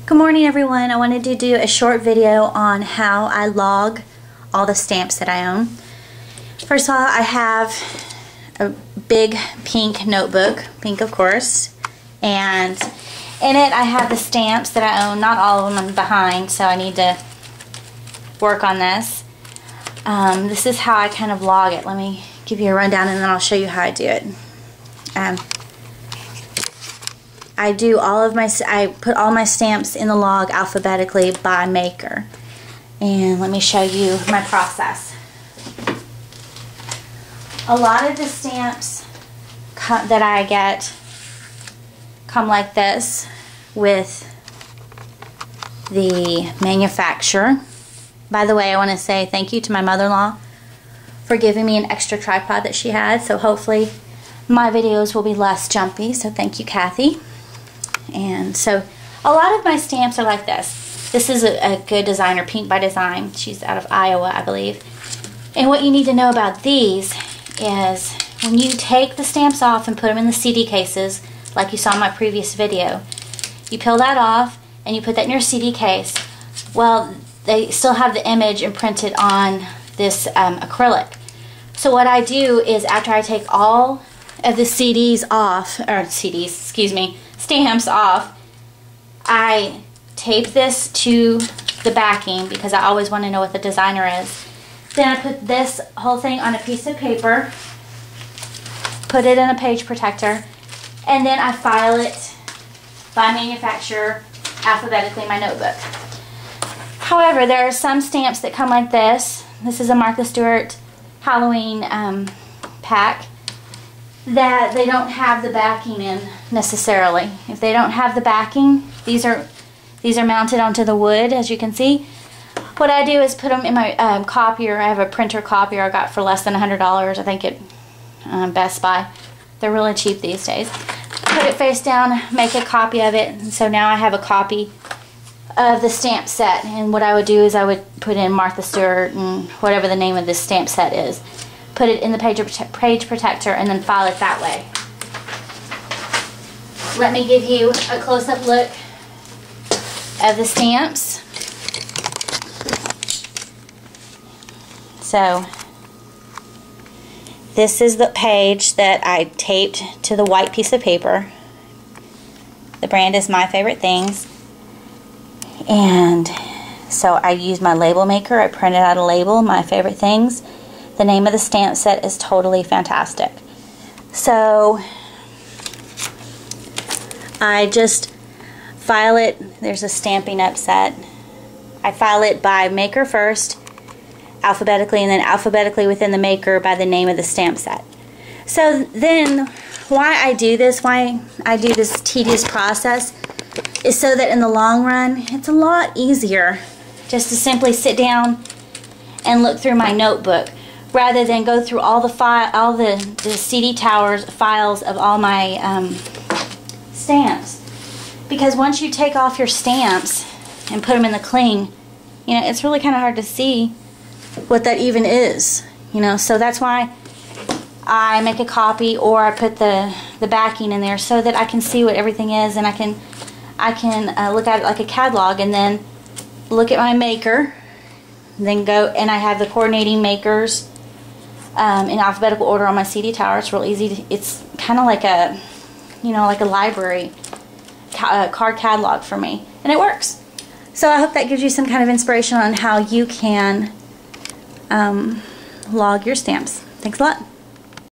Good morning everyone. I wanted to do a short video on how I log all the stamps that I own. First of all, I have a big pink notebook, pink of course, and in it I have the stamps that I own. Not all of them, I'm behind, so I need to work on this. This is how I kind of log it. Let me give you a rundown and then I'll show you how I do it. I put all my stamps in the log alphabetically by maker. And let me show you my process. A lot of the stamps that I get come like this with the manufacturer. By the way, I want to say thank you to my mother-in-law for giving me an extra tripod that she had, so hopefully my videos will be less jumpy, so thank you, Kathy. And so a lot of my stamps are like this. This is a good designer, Pink by Design. She's out of Iowa, I believe. And what you need to know about these is when you take the stamps off and put them in the CD cases, like you saw in my previous video, you peel that off and you put that in your CD case. Well, they still have the image imprinted on this acrylic. So what I do is after I take all of the CDs off, or CDs, excuse me, stamps off, I tape this to the backing because I always want to know what the designer is. Then I put this whole thing on a piece of paper, put it in a page protector, and then I file it by manufacturer alphabetically in my notebook. However, there are some stamps that come like this. This is a Martha Stewart Halloween pack that they don't have the backing in necessarily. If they don't have the backing, these are mounted onto the wood, as you can see. What I do is put them in my copier. I have a printer copier I got for less than $100, I think, at Best Buy. They're really cheap these days. Put it face down, make a copy of it, and so now I have a copy of the stamp set. And what I would do is I would put in Martha Stewart and whatever the name of this stamp set is. Put it in the page protector and then file it that way. Let me give you a close-up look of the stamps. So this is the page that I taped to the white piece of paper. The brand is My Favorite Things. And so I used my label maker. I printed out a label, My Favorite Things. The name of the stamp set is Totally Fantastic. So I just file it. There's a Stampin' Up set. I file it by maker first, alphabetically, and then alphabetically within the maker by the name of the stamp set. So then why I do this tedious process is so that in the long run it's a lot easier just to simply sit down and look through my notebook rather than go through all the CD towers files of all my stamps. Because once you take off your stamps and put them in the cling, you know, it's really kind of hard to see what that even is, you know. So that's why I make a copy, or I put the backing in there so that I can see what everything is, and I can look at it like a catalog, and then look at my maker, then go, and I have the coordinating makers in alphabetical order on my CD tower. It's real easy. It's kind of like a, you know, like a library card catalog for me, and it works. So I hope that gives you some kind of inspiration on how you can log your stamps. Thanks a lot.